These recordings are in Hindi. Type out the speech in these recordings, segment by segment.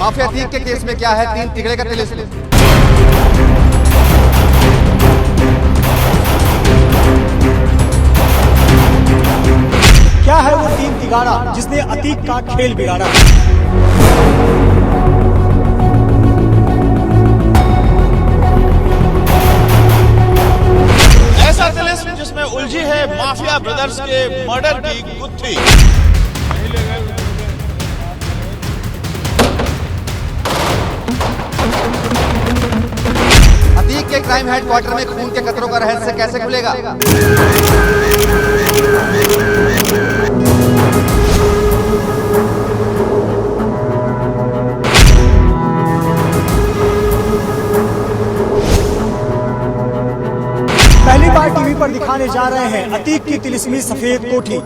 माफिया अतीक के केस में क्या है तीन तिगड़े का तिलिस्म? क्या है वो तीन तिगाड़ा जिसने अतीक का खेल बिगाड़ा? ऐसा तिलिस्म जिसमें उलझी है माफिया ब्रदर्स के मर्डर की गुत्थी। अतीक के क्राइम हेडक्वार्टर में खून के कतरों का रहस्य कैसे खुलेगा? पहली बार टीवी पर दिखाने जा रहे हैं अतीक की तिलिस्मी सफेद कोठी।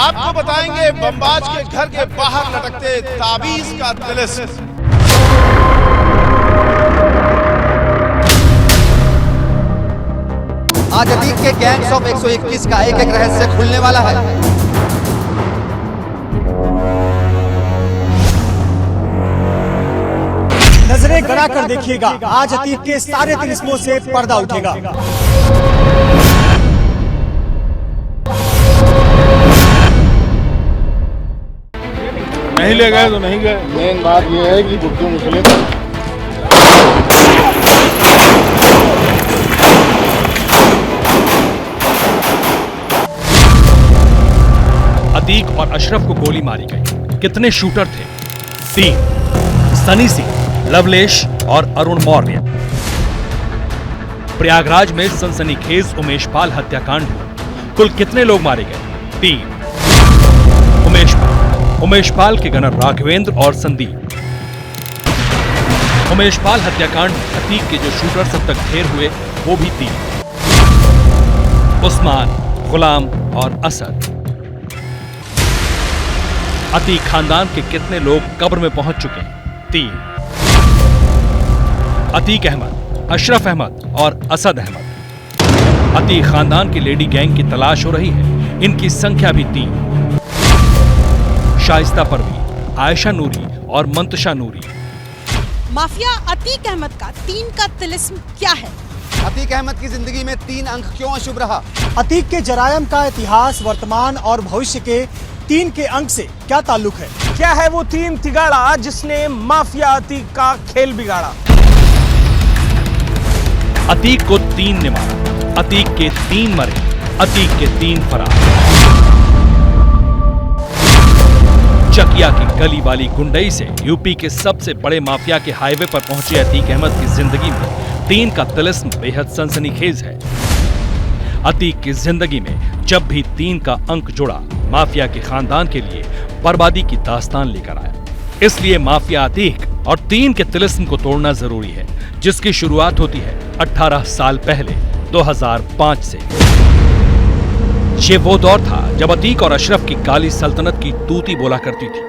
आपको बताएंगे बमबाज के घर के बाहर लटकते ताबीज का तिलिस्म। आज अतीक के गैंग्स ऑफ 121 का एक एक रहस्य खुलने वाला है। नजरें गड़ा कर देखिएगा, आज अतीक के सारे तिलिस्मों से पर्दा उठेगा। नहीं ले गए तो नहीं गए। मेन बात यह है कि गुड्डू मुस्लिम अतीक और अशरफ को गोली मारी गई। कितने शूटर थे? 3। सनी सिंह, लवलेश और अरुण मौर्य। प्रयागराज में सनसनीखेज उमेश पाल हत्याकांड हुआ। कुल कितने लोग मारे गए? 3। उमेश पाल के गनर राघवेंद्र और संदीप। उमेश पाल हत्याकांड अतीक के जो शूटर अब तक ढेर हुए वो भी 3। उस्मान, गुलाम और असद। अतीक खानदान के कितने लोग कब्र में पहुंच चुके हैं? 3। अतीक अहमद, अशरफ अहमद और असद अहमद। अतीक खानदान की लेडी गैंग की तलाश हो रही है। इनकी संख्या भी 3। शाइस्ता परवीन, आयशा नूरी और मंतशा नूरी। माफिया अतीक अहमद का 3 का तिलिस्म क्या है? अतीक अहमद की जिंदगी में 3 अंक क्यों अशुभ रहा? अतीक के जरायम का इतिहास, वर्तमान और भविष्य के 3 के अंक से क्या ताल्लुक है? क्या है वो 3 तिगाड़ा जिसने माफिया अतीक का खेल बिगाड़ा? अतीक को 3 ने मारा, अतीक के 3 मरे, अतीक के 3 फरार। चकिया की गली वाली गुंडई से यूपी के सबसे बड़े माफिया के हाईवे पर पहुंचे अतीक अहमद की जिंदगी में 3 का तिलिस्म बेहद सनसनीखेज है। अतीक की जिंदगी में जब भी 3 का अंक जुड़ा, माफिया के खानदान के लिए बर्बादी की दास्तान लेकर आया। इसलिए माफिया अतीक और 3 के तिलिस्म को तोड़ना जरूरी है, जिसकी शुरुआत होती है 18 साल पहले 2005 से। ये वो दौर था जब अतीक और अशरफ की काली सल्तनत की तूती बोला करती थी।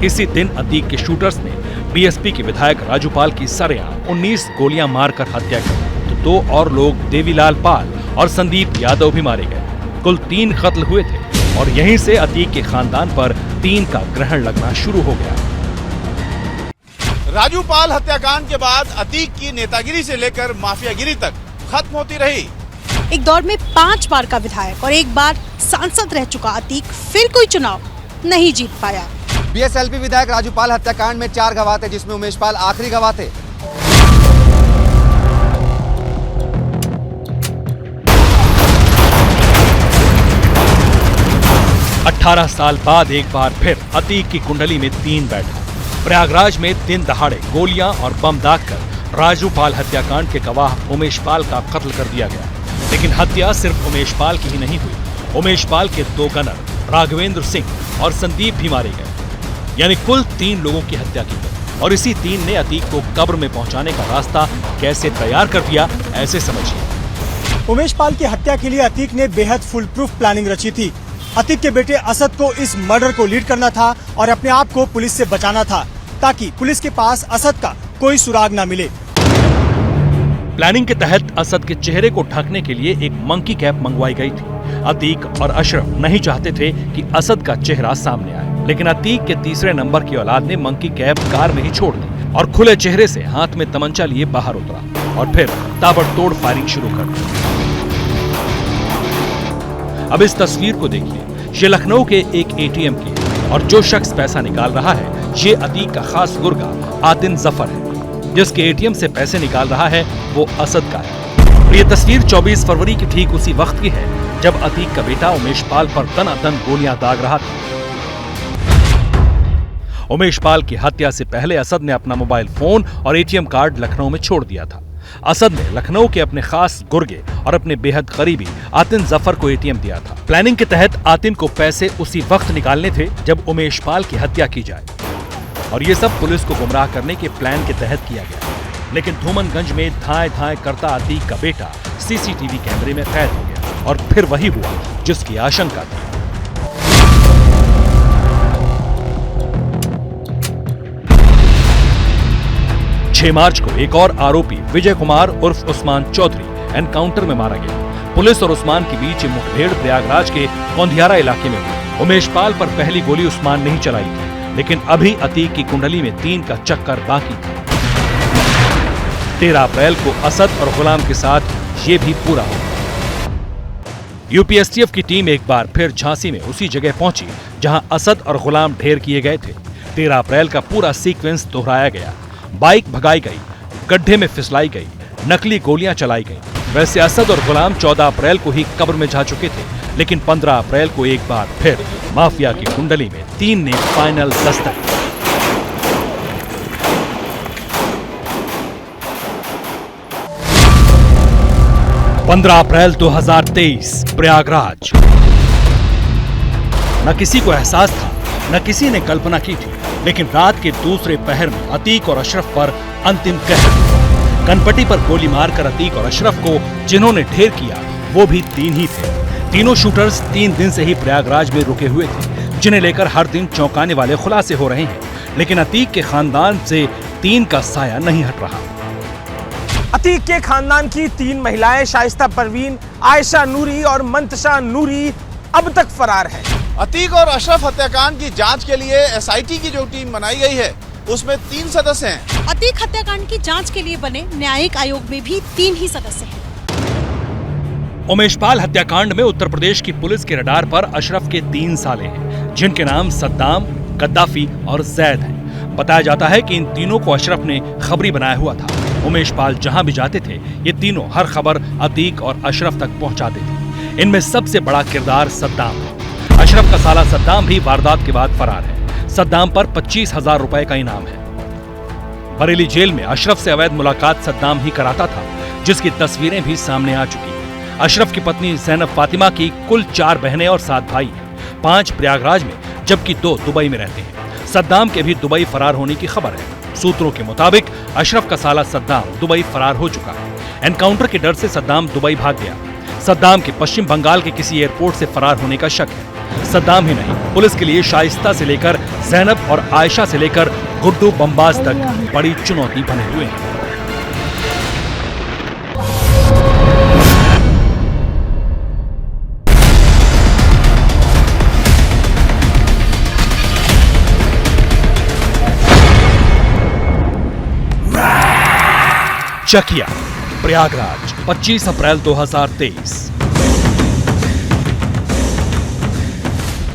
इसी दिन अतीक के शूटर्स ने बीएसपी के विधायक राजूपाल की सरेआम 19 गोलियां मारकर हत्या की, तो 2 और लोग देवीलाल पाल और संदीप यादव भी मारे गए। कुल 3 कत्ल हुए थे और यहीं से अतीक के खानदान पर 3 का ग्रहण लगना शुरू हो गया। राजूपाल हत्याकांड के बाद अतीक की नेतागिरी से लेकर माफियागिरी तक खत्म होती रही। एक दौर में 5 बार का विधायक और 1 बार सांसद रह चुका अतीक फिर कोई चुनाव नहीं जीत पाया। बीएसएलपी विधायक राजूपाल हत्याकांड में 4 गवाह थे, जिसमें उमेश पाल आखिरी गवाह थे। अठारह साल बाद एक बार फिर अतीक की कुंडली में 3 बैठा। प्रयागराज में दिन दहाड़े गोलियां और बम दागकर राजूपाल हत्याकांड के गवाह उमेश पाल का कत्ल कर दिया गया। लेकिन हत्या सिर्फ उमेश पाल की ही नहीं हुई। उमेश पाल के 2 गनर राघवेंद्र सिंह और संदीप भी मारे गए। यानी कुल 3 लोगों की हत्या की गई और इसी 3 ने अतीक को कब्र में पहुंचाने का रास्ता कैसे तैयार कर दिया, ऐसे समझिए। उमेश पाल की हत्या के लिए अतीक ने बेहद फुल प्रूफ प्लानिंग रची थी। अतीक के बेटे असद को इस मर्डर को लीड करना था और अपने आप को पुलिस से बचाना था, ताकि पुलिस के पास असद का कोई सुराग ना मिले। प्लानिंग के तहत असद के चेहरे को ढकने के लिए एक मंकी कैप मंगवाई गई थी। अतीक और अशरफ नहीं चाहते थे कि असद का चेहरा सामने आए, लेकिन अतीक के तीसरे नंबर की औलाद ने मंकी कैप कार में ही छोड़ दी और खुले चेहरे से हाथ में तमंचा लिए बाहर उतरा और फिर ताबड़तोड़ फायरिंग शुरू कर दी। अब इस तस्वीर को देखिए, ये लखनऊ के एक एटीएम की है और जो शख्स पैसा निकाल रहा है ये अतीक का खास गुर्गा आतिन जफर है। जिसके एटीएम से पैसे निकाल रहा है वो असद का है। ये तस्वीर 24 फरवरी की ठीक उसी वक्त की है जब अतीक का बेटा उमेश पाल पर दनादन गोलियां दाग रहा था। उमेश पाल की हत्या से पहले असद ने अपना मोबाइल फोन और एटीएम कार्ड लखनऊ में छोड़ दिया था। असद ने लखनऊ के अपने खास गुर्गे और अपने बेहद करीबी आतिन जफर को एटीएम दिया था। प्लानिंग के तहत आतिन को पैसे उसी वक्त निकालने थे जब उमेश पाल की हत्या की जाए और ये सब पुलिस को गुमराह करने के प्लान के तहत किया गया। लेकिन धूमनगंज में धाए धाए करता अतीक का बेटा सीसीटीवी कैमरे में कैद हो गया और फिर वही हुआ जिसकी आशंका थी। मार्च को एक और आरोपी विजय कुमार उर्फ उस्मान चौधरी एनकाउंटर में मारा गया। पुलिस और उस्मान के बीच मुठभेड़ प्रयागराज के कौंधियारा इलाके में हुई। उमेश पाल पर पहली गोली उस्मान ने ही चलाई थी, लेकिन अभी अतीक की कुंडली में 3 का चक्कर बाकी था। 13 अप्रैल को असद और गुलाम के साथ ये भी पूरा हो। यूपीएसटीएफ की टीम एक बार फिर झांसी में उसी जगह पहुंची जहां असद और गुलाम ढेर किए गए थे। 13 अप्रैल का पूरा सीक्वेंस दोहराया गया। बाइक भगाई गई, गड्ढे में फिसलाई गई, नकली गोलियां चलाई गईं। वैसे असद और गुलाम 14 अप्रैल को ही कब्र में जा चुके थे, लेकिन 15 अप्रैल को एक बार फिर माफिया की कुंडली में 3 ने फाइनल दस्तक दी। पंद्रह अप्रैल 2023 प्रयागराज। न किसी को एहसास था, न किसी ने कल्पना की थी, लेकिन रात के दूसरे पहर में अतीक और अशरफ पर अंतिम कहर। कनपट्टी पर गोली मारकर अतीक और अशरफ को जिन्होंने ढेर किया वो भी 3 ही थे। तीनों शूटर्स 3 दिन से ही प्रयागराज में रुके हुए थे, जिन्हें लेकर हर दिन चौंकाने वाले खुलासे हो रहे हैं। लेकिन अतीक के खानदान से 3 का साया नहीं हट रहा। अतीक के खानदान की 3 महिलाएं शाइस्ता परवीन, आयशा नूरी और मंतशा नूरी अब तक फरार हैं। अतीक और अशरफ हत्याकांड की जांच के लिए एसआईटी की जो टीम बनाई गई है उसमें 3 सदस्य हैं। अतीक हत्याकांड की जांच के लिए बने न्यायिक आयोग में भी 3 ही सदस्य हैं। उमेश पाल हत्याकांड में उत्तर प्रदेश की पुलिस के रडार पर अशरफ के 3 साले हैं, जिनके नाम सद्दाम, गद्दाफी और जैद हैं। बताया जाता है कि इन तीनों को अशरफ ने खबरी बनाया हुआ था। उमेश पाल जहां भी जाते थे ये तीनों हर खबर अतीक और अशरफ तक पहुंचाते थे। इनमें सबसे बड़ा किरदार सद्दाम है। अशरफ का साला सद्दाम भी वारदात के बाद फरार है। सद्दाम पर 25,000 रुपए का इनाम है। बरेली जेल में अशरफ से अवैध मुलाकात सद्दाम ही कराता था, जिसकी तस्वीरें भी सामने आ चुकी हैं। अशरफ की पत्नी ज़ैनब फातिमा की कुल 4 बहनें और 7 भाई हैं। 5 प्रयागराज में जबकि 2 दुबई में रहते हैं। सद्दाम के भी दुबई फरार होने की खबर है। सूत्रों के मुताबिक अशरफ का साला सद्दाम दुबई फरार हो चुका है। एनकाउंटर के डर से सद्दाम दुबई भाग गया। सद्दाम के पश्चिम बंगाल के किसी एयरपोर्ट से फरार होने का शक है। सद्दाम ही नहीं, पुलिस के लिए शाइस्ता से लेकर ज़ैनब और आयशा से लेकर गुड्डू बम्बाज तक बड़ी चुनौती बने हुए हैं। चकिया, प्रयागराज, 25 अप्रैल 2023।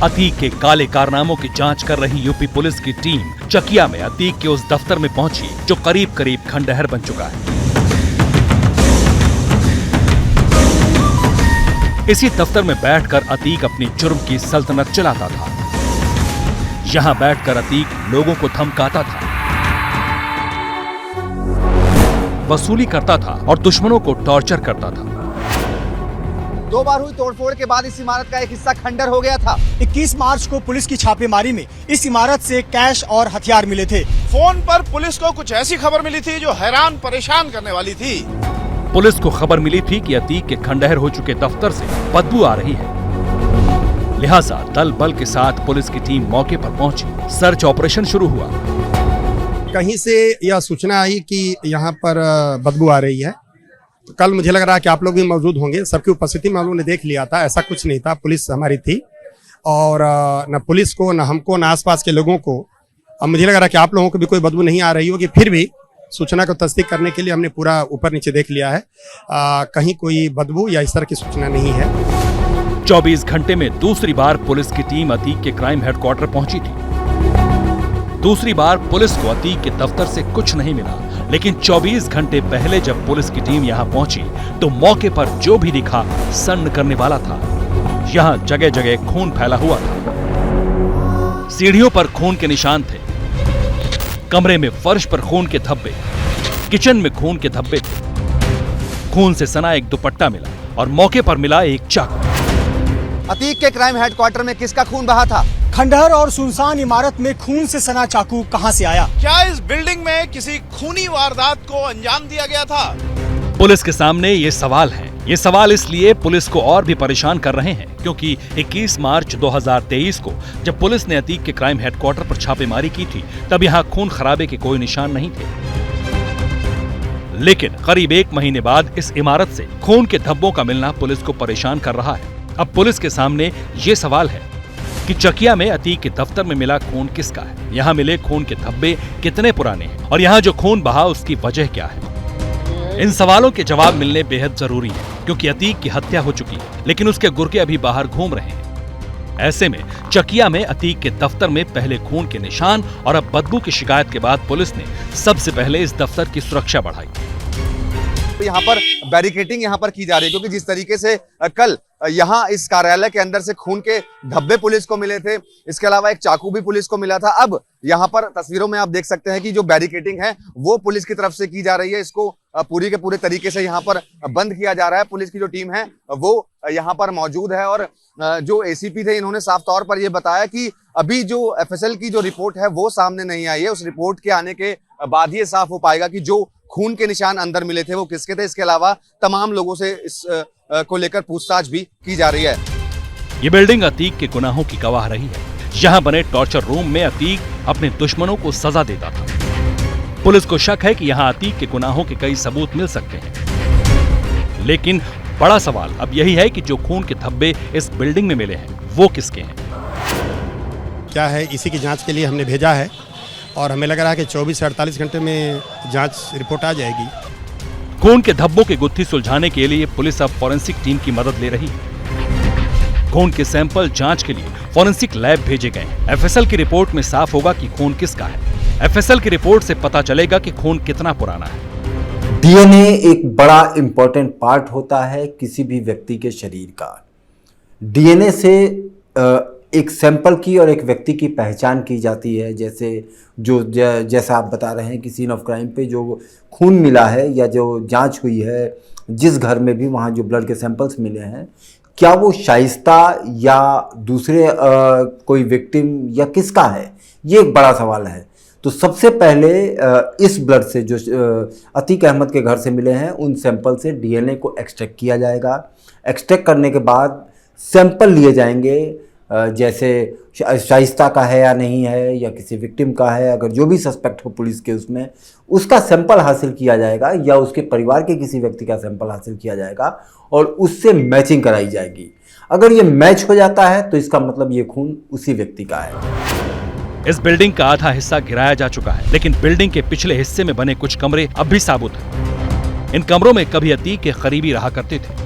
अतीक के काले कारनामों की जांच कर रही यूपी पुलिस की टीम चकिया में अतीक के उस दफ्तर में पहुंची जो करीब करीब खंडहर बन चुका है। इसी दफ्तर में बैठकर अतीक अपनी जुर्म की सल्तनत चलाता था। यहां बैठकर अतीक लोगों को धमकाता था, वसूली करता था और दुश्मनों को टॉर्चर करता था। 2 बार हुई तोड़फोड़ के बाद इस इमारत का एक हिस्सा खंडर हो गया था। 21 मार्च को पुलिस की छापेमारी में इस इमारत से कैश और हथियार मिले थे। फोन पर पुलिस को कुछ ऐसी खबर मिली थी जो हैरान परेशान करने वाली थी। पुलिस को खबर मिली थी कि अतीक के खंडहर हो चुके दफ्तर से बदबू आ रही है। लिहाजा दल बल के साथ पुलिस की टीम मौके पर पहुंची। सर्च ऑपरेशन शुरू हुआ। कहीं से यह सूचना आई कि यहाँ पर बदबू आ रही है तो कल मुझे लग रहा है कि आप लोग भी मौजूद होंगे, सबकी उपस्थिति में हम लोगों ने देख लिया था, ऐसा कुछ नहीं था, पुलिस हमारी थी और न पुलिस को, न हमको, न आसपास के लोगों को। अब मुझे लग रहा है कि आप लोगों को भी कोई बदबू नहीं आ रही होगी, फिर भी सूचना को तस्दीक करने के लिए हमने पूरा ऊपर नीचे देख लिया है, कहीं कोई बदबू या इस तरह की सूचना नहीं है। 24 घंटे में दूसरी बार पुलिस की टीम अतीक के क्राइम हेडक्वार्टर पहुंची थी। दूसरी बार पुलिस को अतीक के दफ्तर से कुछ नहीं मिला, लेकिन 24 घंटे पहले जब पुलिस की टीम यहां पहुंची तो मौके पर जो भी दिखा सन्न करने वाला था। यहां जगह जगह खून फैला हुआ था, सीढ़ियों पर खून के निशान थे, कमरे में फर्श पर खून के धब्बे, किचन में खून के धब्बे थे। खून से सना एक दुपट्टा मिला और मौके पर मिला एक चाकू। अतीक के क्राइम हेडक्वार्टर में किसका खून बहा था? खंडहर और सुनसान इमारत में खून से सना चाकू कहां से आया? क्या इस बिल्डिंग में किसी खूनी वारदात को अंजाम दिया गया था? पुलिस के सामने ये सवाल है। ये सवाल इसलिए पुलिस को और भी परेशान कर रहे हैं क्योंकि 21 मार्च 2023 को जब पुलिस ने अतीक के क्राइम हेडक्वार्टर पर छापेमारी की थी तब यहाँ खून खराबे के कोई निशान नहीं थे। लेकिन करीब 1 महीने बाद इस इमारत से खून के धब्बों का मिलना पुलिस को परेशान कर रहा है। अब पुलिस के सामने ये सवाल है कि चकिया में अतीक के दफ्तर में मिला खून किसका है, यहाँ मिले खून के धब्बे कितने पुराने हैं और यहाँ जो खून बहा उसकी वजह क्या है। इन सवालों के जवाब मिलने बेहद जरूरी है क्योंकि अतीक की हत्या हो चुकी है लेकिन उसके गुर्गे अभी बाहर घूम रहे हैं। ऐसे में चकिया में अतीक के दफ्तर में पहले खून के निशान और अब बदबू की शिकायत के बाद पुलिस ने सबसे पहले इस दफ्तर की सुरक्षा बढ़ाई। यहाँ पर बैरिकेटिंग यहाँ पर की जा रही है क्योंकि जिस तरीके से कल यहाँ इस कार्यालय के अंदर से खून के धब्बे पुलिस को मिले थे, इसके अलावा एक चाकू भी पुलिस को मिला था। अब यहाँ पर तस्वीरों में आप देख सकते हैं कि जो बैरिकेटिंग है वो पुलिस की तरफ से की जा रही है, इसको पूरी के पूरे तरीके से यहाँ पर बंद किया जा रहा है। पुलिस की जो टीम है वो यहाँ पर मौजूद है और जो एसीपी थे इन्होंने साफ तौर पर यह बताया कि अभी जो एफएसएल की जो रिपोर्ट है वो सामने नहीं आई है, उस रिपोर्ट के आने के बाद ये साफ हो पाएगा कि जो खून के निशान अंदर मिले थे वो किसके थे। इसके अलावा तमाम लोगों से इस को लेकर पूछताछ भी की जा रही है। ये बिल्डिंग अतीक के गुनाहों की गवाह रही है। यहाँ बने टॉर्चर रूम में अतीक अपने दुश्मनों को सजा देता था। पुलिस को शक है कि यहाँ अतीक के गुनाहों के कई सबूत मिल सकते हैं, लेकिन बड़ा सवाल अब यही है कि जो खून के धब्बे इस बिल्डिंग में मिले हैं वो किसके हैं। क्या है इसी की जांच के लिए हमने भेजा है और हमें लग रहा है कि 24 से 48 घंटे में जांच रिपोर्ट आ जाएगी। खून के धब्बों की गुत्थी सुलझाने के लिए पुलिस अब फॉरेंसिक टीम की मदद ले रही है। खून के सैंपल जांच के लिए फॉरेंसिक लैब भेजे गए। एफएसएल की रिपोर्ट में साफ होगा कि खून किसका है। एफएसएल की रिपोर्ट से पता चलेगा कि खून कितना पुराना है। डीएनए एक बड़ा इंपॉर्टेंट पार्ट होता है किसी भी व्यक्ति के शरीर का। डीएनए से एक सैंपल की और एक व्यक्ति की पहचान की जाती है। जैसा आप बता रहे हैं कि सीन ऑफ क्राइम पे जो खून मिला है या जो जांच हुई है जिस घर में भी, वहाँ जो ब्लड के सैंपल्स मिले हैं, क्या वो शाइस्ता या दूसरे कोई विक्टिम या किसका है, ये एक बड़ा सवाल है। तो सबसे पहले इस ब्लड से जो अतीक अहमद के घर से मिले हैं उन सैंपल से डीएनए को एक्सट्रैक्ट किया जाएगा। एक्सट्रैक्ट करने के बाद सैंपल लिए जाएंगे, जैसे शाइस्ता का है या नहीं है या किसी विक्टिम का है, अगर जो भी सस्पेक्ट हो पुलिस के उसमें, उसका सैंपल हासिल किया जाएगा या उसके परिवार के किसी व्यक्ति का सैंपल हासिल किया जाएगा और उससे मैचिंग कराई जाएगी। अगर ये मैच हो जाता है तो इसका मतलब ये खून उसी व्यक्ति का है। इस बिल्डिंग का आधा हिस्सा गिराया जा चुका है, लेकिन बिल्डिंग के पिछले हिस्से में बने कुछ कमरे अब भी साबुत हैं। इन कमरों में कभी अतीक के करीबी रहा करते थे।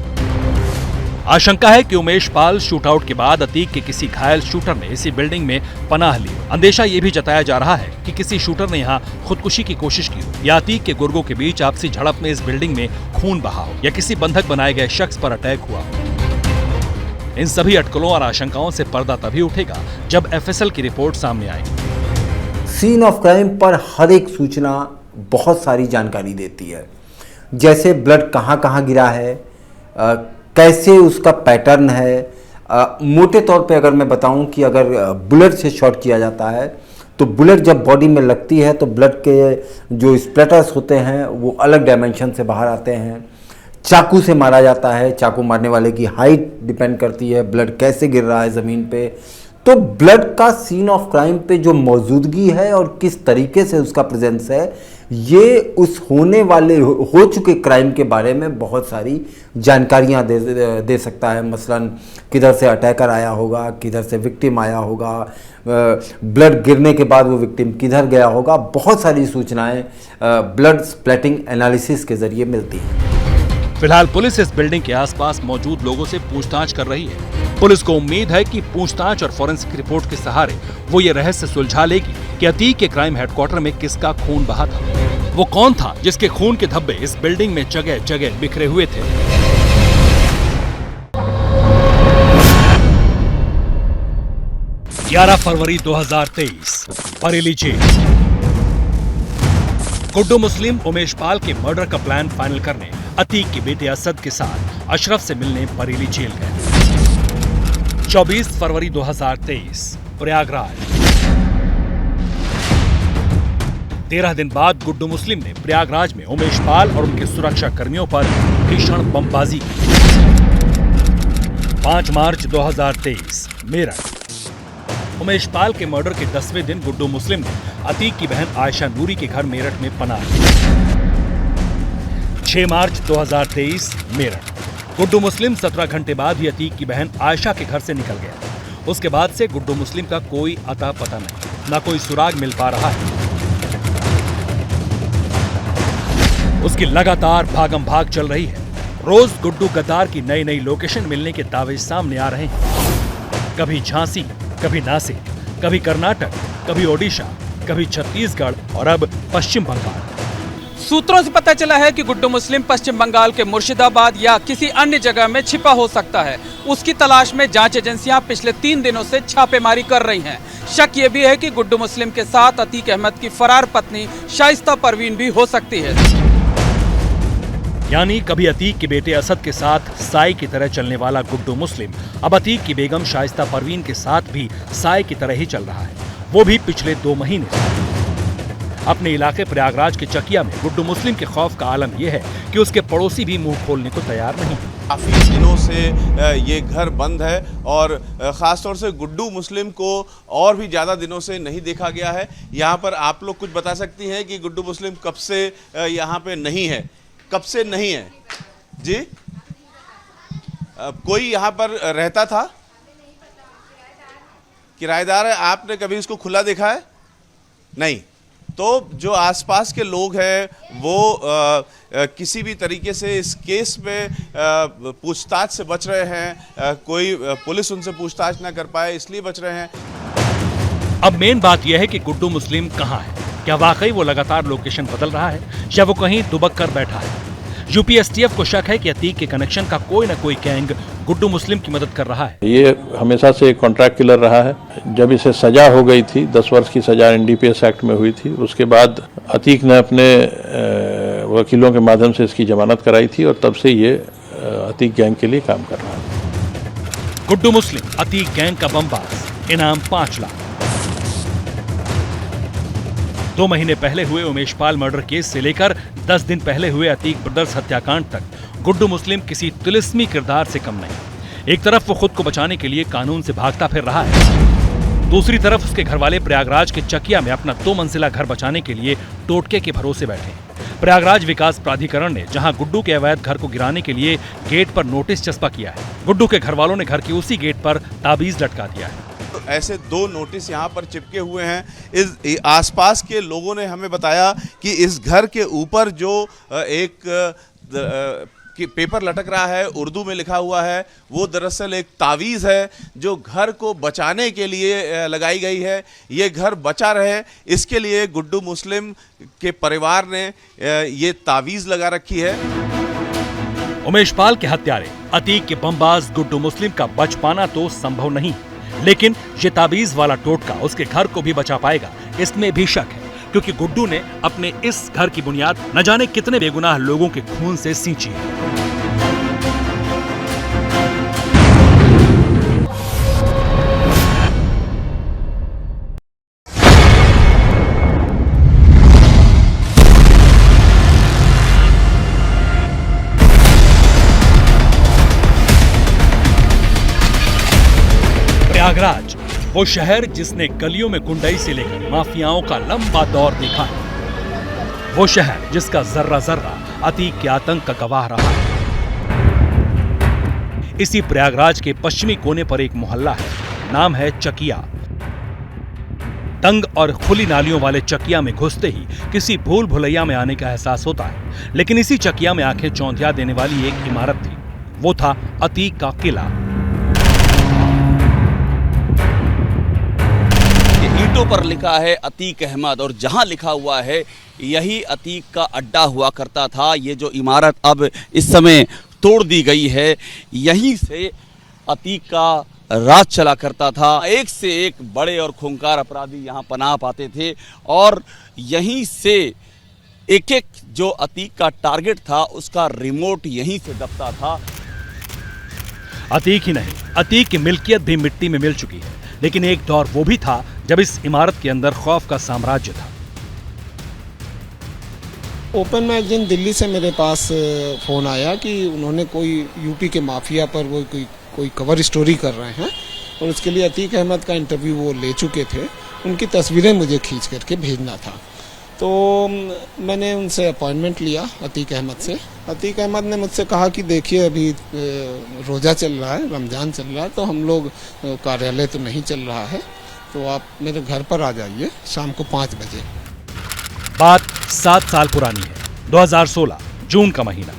आशंका है कि उमेश पाल शूटआउट के बाद अतीक के किसी घायल शूटर ने इसी बिल्डिंग में पनाह ली। अंदेशा ये भी जताया जा रहा है कि किसी शूटर ने यहाँ खुदकुशी की कोशिश की हो या अतीक के गुर्गों के बीच आपसी झड़प में इस बिल्डिंग में खून बहा हो या किसी बंधक बनाए गए शख्स पर अटैक हुआ हो। इन सभी अटकलों और आशंकाओं से पर्दा तभी उठेगा जब एफएसएल की रिपोर्ट सामने आएगी। सीन ऑफ क्राइम पर हर एक सूचना बहुत सारी जानकारी देती है, जैसे ब्लड कहाँ कहाँ गिरा है, कैसे उसका पैटर्न है। मोटे तौर पे अगर मैं बताऊं कि अगर बुलेट से शॉट किया जाता है तो बुलेट जब बॉडी में लगती है तो ब्लड के जो स्प्लैटर्स होते हैं वो अलग डायमेंशन से बाहर आते हैं। चाकू से मारा जाता है, चाकू मारने वाले की हाइट डिपेंड करती है, ब्लड कैसे गिर रहा है ज़मीन पे। तो ब्लड का सीन ऑफ क्राइम पे जो मौजूदगी है और किस तरीके से उसका प्रेजेंस है, ये उस होने वाले हो चुके क्राइम के बारे में बहुत सारी जानकारियां दे सकता है। मसलन किधर से अटैकर आया होगा, किधर से विक्टिम आया होगा, ब्लड गिरने के बाद वो विक्टिम किधर गया होगा, बहुत सारी सूचनाएं ब्लड स्प्लैटिंग एनालिसिस के जरिए मिलती हैं। फिलहाल पुलिस इस बिल्डिंग के आसपास मौजूद लोगों से पूछताछ कर रही है। पुलिस को उम्मीद है कि पूछताछ और फॉरेंसिक रिपोर्ट के सहारे वो ये रहस्य सुलझा लेगी कि अतीक के क्राइम हेडक्वार्टर में किसका खून बहा था, वो कौन था जिसके खून के धब्बे इस बिल्डिंग में जगह जगह बिखरे हुए थे। फरवरी 2023 बरेली जेल। गुड्डू मुस्लिम उमेश पाल के मर्डर का प्लान फाइनल करने अतीक के बेटे असद के साथ अशरफ से मिलने बरेली जेल गए। 24 फरवरी 2023 प्रयागराज। 13 दिन बाद गुड्डू मुस्लिम ने प्रयागराज में उमेश पाल और उनके सुरक्षा कर्मियों पर भीषण बमबाजी की। 5 मार्च 2023 मेरठ। उमेश पाल के मर्डर के 10वें दिन गुड्डू मुस्लिम ने अतीक की बहन आयशा नूरी के घर मेरठ में पनाह ली। 6 मार्च 2023 मेरठ। गुड्डू मुस्लिम 17 घंटे बाद ही अतीक की बहन आयशा के घर से निकल गया। उसके बाद से गुड्डू मुस्लिम का कोई अता पता नहीं, ना कोई सुराग मिल पा रहा है। उसकी लगातार भागम भाग चल रही है। रोज गुड्डू गद्दार की नई नई लोकेशन मिलने के दावे सामने आ रहे हैं। कभी झांसी, कभी नासिक, कभी कर्नाटक, कभी ओडिशा, कभी छत्तीसगढ़ और अब पश्चिम बंगाल। सूत्रों से पता चला है कि गुड्डू मुस्लिम पश्चिम बंगाल के मुर्शिदाबाद या किसी अन्य जगह में छिपा हो सकता है। उसकी तलाश में जांच एजेंसियां पिछले 3 दिनों से छापेमारी कर रही हैं। शक ये भी है कि गुड्डू मुस्लिम के साथ अतीक अहमद की फरार पत्नी शाइस्ता परवीन भी हो सकती है। यानी कभी अतीक के बेटे असद के साथ साई की तरह चलने वाला गुड्डू मुस्लिम अब अतीक की बेगम शाइस्ता परवीन के साथ भी साई की तरह ही चल रहा है, वो भी पिछले 2 महीने से। अपने इलाके प्रयागराज के चकिया में गुड्डू मुस्लिम के खौफ का आलम यह है कि उसके पड़ोसी भी मुंह खोलने को तैयार नहीं। काफ़ी दिनों से ये घर बंद है और ख़ासतौर से गुड्डू मुस्लिम को और भी ज़्यादा दिनों से नहीं देखा गया है। यहाँ पर आप लोग कुछ बता सकती हैं कि गुड्डू मुस्लिम कब से यहाँ पे नहीं है, कब से नहीं है जी? कोई यहाँ पर रहता था? किराएदार है? आपने कभी इसको खुला देखा है? नहीं। तो जो आसपास के लोग हैं वो किसी भी तरीके से इस केस में पूछताछ से बच रहे हैं। कोई पुलिस उनसे पूछताछ ना कर पाए इसलिए बच रहे हैं। अब मेन बात यह है कि गुड्डू मुस्लिम कहाँ है? क्या वाकई वो लगातार लोकेशन बदल रहा है या वो कहीं दुबक कर बैठा है? यूपीएसटीएफ को शक है कि अतीक के कनेक्शन का कोई न कोई गैंग गुड्डू मुस्लिम की मदद कर रहा है। ये हमेशा से एक कॉन्ट्रैक्ट किलर रहा है। जब इसे सजा हो गई थी, 10 वर्ष की सजा एनडीपीएस एक्ट में हुई थी, उसके बाद अतीक ने अपने वकीलों के माध्यम से इसकी जमानत कराई थी और तब से ये अतीक गैंग के लिए काम कर रहा है। गुड्डू मुस्लिम अतीक गैंग का बमबाज, इनाम 5 लाख। 2 महीने पहले हुए उमेश पाल मर्डर केस से लेकर 10 दिन पहले हुए अतीक ब्रदर्स हत्याकांड तक गुड्डू मुस्लिम किसी तिलिस्मी किरदार से कम नहीं। एक तरफ वो खुद को बचाने के लिए कानून से भागता फिर रहा है, दूसरी तरफ उसके घरवाले प्रयागराज के चकिया में अपना 2 मंजिला घर बचाने के लिए टोटके के भरोसे बैठे। प्रयागराज विकास प्राधिकरण ने जहां गुड्डू के अवैध घर को गिराने के लिए गेट पर नोटिस चस्पा किया है, गुड्डू के घरवालों ने घर के उसी गेट पर ताबीज लटका दिया है। ऐसे 2 नोटिस यहाँ पर चिपके हुए हैं। इस आसपास के लोगों ने हमें बताया कि इस घर के ऊपर जो एक पेपर लटक रहा है, उर्दू में लिखा हुआ है, वो दरअसल एक तावीज़ है जो घर को बचाने के लिए लगाई गई है। ये घर बचा रहे इसके लिए गुड्डू मुस्लिम के परिवार ने ये तावीज़ लगा रखी है। उमेश पाल के हत्यारे अतीक के बमबाज गुड्डू मुस्लिम का बच पाना तो संभव नहीं, लेकिन ये ताबीज वाला टोटका उसके घर को भी बचा पाएगा, इसमें भी शक है, क्योंकि गुड्डू ने अपने इस घर की बुनियाद न जाने कितने बेगुनाह लोगों के खून से सींची है। प्रयागराज, वो शहर जिसने गलियों में गुंडाई से लेकर माफियाओं का लंबा दौर देखा है। वो शहर जिसका जर्रा जर्रा अतीक के आतंक का गवाह रहा है। इसी प्रयागराज के पश्चिमी कोने पर एक मोहल्ला है, नाम है चकिया। तंग और खुली नालियों वाले चकिया में घुसते ही किसी भूल भुलैया में आने का एहसास होता है, लेकिन इसी चकिया में आंखें चौंधिया देने वाली एक इमारत थी। वो था अतीक का किला। ईंटों पर लिखा है अतीक अहमद, और जहां लिखा हुआ है यही अतीक का अड्डा हुआ करता था। ये जो इमारत अब इस समय तोड़ दी गई है, यहीं से अतीक का राज चला करता था। एक से एक बड़े और खूंखार अपराधी यहाँ पनाह पाते थे, और यहीं से एक एक जो अतीक का टारगेट था उसका रिमोट यहीं से दबता था। अतीक ही नहीं, अतीक की मिल्कियत भी मिट्टी में मिल चुकी है, लेकिन एक दौर वो भी था जब इस इमारत के अंदर खौफ का साम्राज्य था। ओपन में एक दिन दिल्ली से मेरे पास फ़ोन आया कि उन्होंने कोई यूपी के माफिया पर वो कोई कवर स्टोरी कर रहे हैं, और उसके लिए अतीक अहमद का इंटरव्यू वो ले चुके थे। उनकी तस्वीरें मुझे खींच करके भेजना था, तो मैंने उनसे अपॉइंटमेंट लिया अतीक अहमद से। अतीक अहमद ने मुझसे कहा कि देखिए अभी रोज़ा चल रहा है, रमज़ान चल रहा है, तो हम लोग कार्यालय तो नहीं चल रहा है, तो आप मेरे घर पर आ जाइए शाम को 5 बजे। बात 7 साल पुरानी है, 2016 जून का महीना।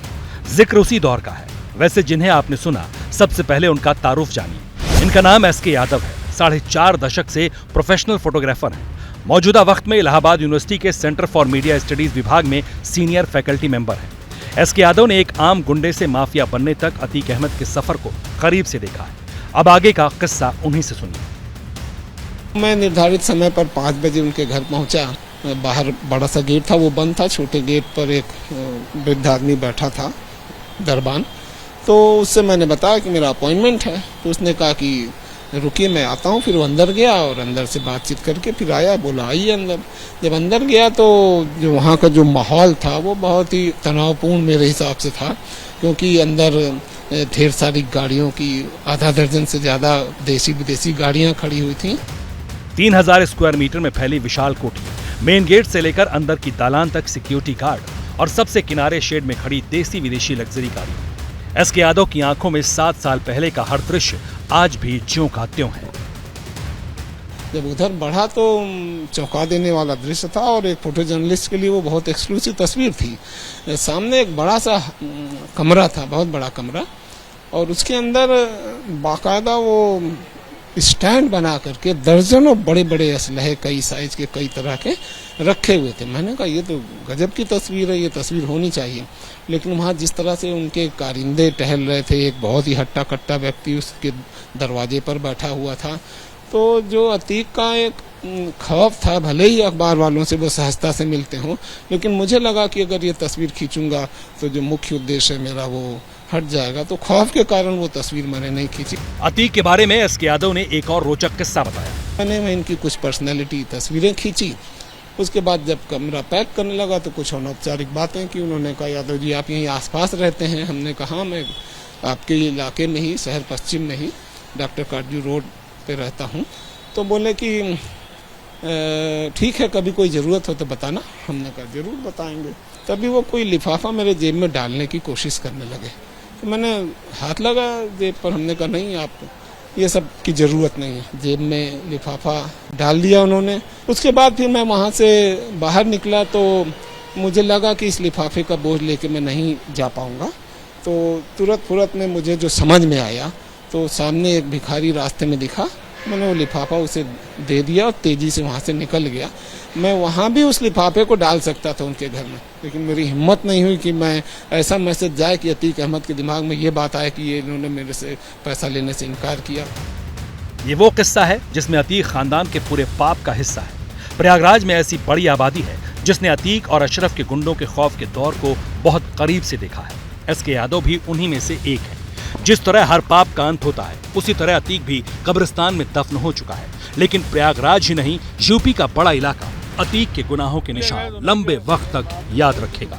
जिक्र उसी दौर का है। वैसे जिन्हें आपने सुना, सबसे पहले उनका तारुफ जानिए। इनका नाम एसके यादव है। 4.5 दशक से प्रोफेशनल फोटोग्राफर हैं। मौजूदा वक्त में इलाहाबाद यूनिवर्सिटी के सेंटर फॉर मीडिया स्टडीज विभाग में सीनियर फैकल्टी मेंबर हैं। एसके यादव ने एक आम गुंडे से माफिया बनने तक अतीक अहमद के सफर को करीब से देखा है। अब आगे का किस्सा उन्हीं से सुनिए। मैं निर्धारित समय पर 5 बजे उनके घर पहुंचा। बाहर बड़ा सा गेट था, वो बंद था। छोटे गेट पर एक वृद्ध आदमी बैठा था, दरबान। तो उससे मैंने बताया कि मेरा अपॉइंटमेंट है, तो उसने कहा कि रुकिए मैं आता हूँ। फिर वो अंदर गया और अंदर से बातचीत करके फिर आया, बोला आइए अंदर। जब अंदर गया तो जो वहाँ का जो माहौल था वो बहुत ही तनावपूर्ण मेरे हिसाब से था, क्योंकि अंदर ढेर सारी गाड़ियों की आधा दर्जन से ज़्यादा देसी विदेशी गाड़ियाँ खड़ी हुई थी। 3000 स्क्वायर मीटर में फैली विशाल कोठी, मेन गेट से लेकर अंदर की दालान तक सिक्योरिटी गार्ड और सबसे किनारे शेड में खड़ी देसी विदेशी लग्जरी गाड़ी। एसके यादव की आंखों में 7 साल पहले का हर दृश्य आज भी ज्यों का त्यों है। जब उधर बढ़ा तो चौंका देने वाला दृश्य था, और एक फोटो जर्नलिस्ट के लिए वो बहुत एक्सक्लूसिव तस्वीर थी। सामने एक बड़ा सा कमरा था, बहुत बड़ा कमरा, और उसके अंदर बाकायदा वो स्टैंड बना करके दर्जनों बड़े बड़े असलहे कई साइज के कई तरह के रखे हुए थे। मैंने कहा ये तो गजब की तस्वीर है, ये तस्वीर होनी चाहिए। लेकिन वहाँ जिस तरह से उनके कारिंदे टहल रहे थे, एक बहुत ही हट्टा कट्टा व्यक्ति उसके दरवाजे पर बैठा हुआ था, तो जो अतीक का एक खौफ था, भले ही अखबार वालों से वो सहजता से मिलते हों, लेकिन मुझे लगा कि अगर ये तस्वीर खींचूंगा तो जो मुख्य उद्देश्य है मेरा वो हट जाएगा, तो खौफ के कारण वो तस्वीर मैंने नहीं खींची। अतीक के बारे में एसके यादव ने एक और रोचक किस्सा बताया। मैं इनकी कुछ पर्सनैलिटी तस्वीरें खींची। उसके बाद जब कमरा पैक करने लगा तो कुछ अनौपचारिक बातें की। उन्होंने कहा यादव जी आप यहीं आसपास रहते हैं? हमने कहा मैं आपके इलाके में ही, शहर पश्चिम में ही डॉक्टर काटजू रोड पे रहता हूँ। तो बोले कि ठीक है, कभी कोई ज़रूरत हो तो बताना। हमने कहा ज़रूर बताएंगे। तभी वो कोई लिफाफा मेरे जेब में डालने की कोशिश करने लगे, तो मैंने हाथ लगा जेब पर। हमने कहा नहीं, आप ये सब की ज़रूरत नहीं है। जेब में लिफाफा डाल दिया उन्होंने। उसके बाद फिर मैं वहाँ से बाहर निकला तो मुझे लगा कि इस लिफाफे का बोझ लेके मैं नहीं जा पाऊँगा। तो तुरंत फुरत में मुझे जो समझ में आया, तो सामने एक भिखारी रास्ते में दिखा, मैंने वो लिफाफा उसे दे दिया और तेज़ी से वहाँ से निकल गया। मैं वहाँ भी उस लिफाफे को डाल सकता था उनके घर में, लेकिन मेरी हिम्मत नहीं हुई कि मैं ऐसा मैसेज जाए कि अतीक अहमद के दिमाग में ये बात आए कि ये इन्होंने मेरे से पैसा लेने से इनकार किया। ये वो किस्सा है जिसमें अतीक खानदान के पूरे पाप का हिस्सा है। प्रयागराज में ऐसी बड़ी आबादी है जिसने अतीक और अशरफ के गुंडों के खौफ के दौर को बहुत करीब से देखा है। एसके यादव भी उन्हीं में से एक है। जिस तरह हर पाप का अंत होता है, उसी तरह अतीक भी कब्रिस्तान में दफन हो चुका है। लेकिन प्रयागराज ही नहीं, यूपी का बड़ा इलाका अतीक के गुनाहों के निशान लंबे वक्त तक याद रखेगा।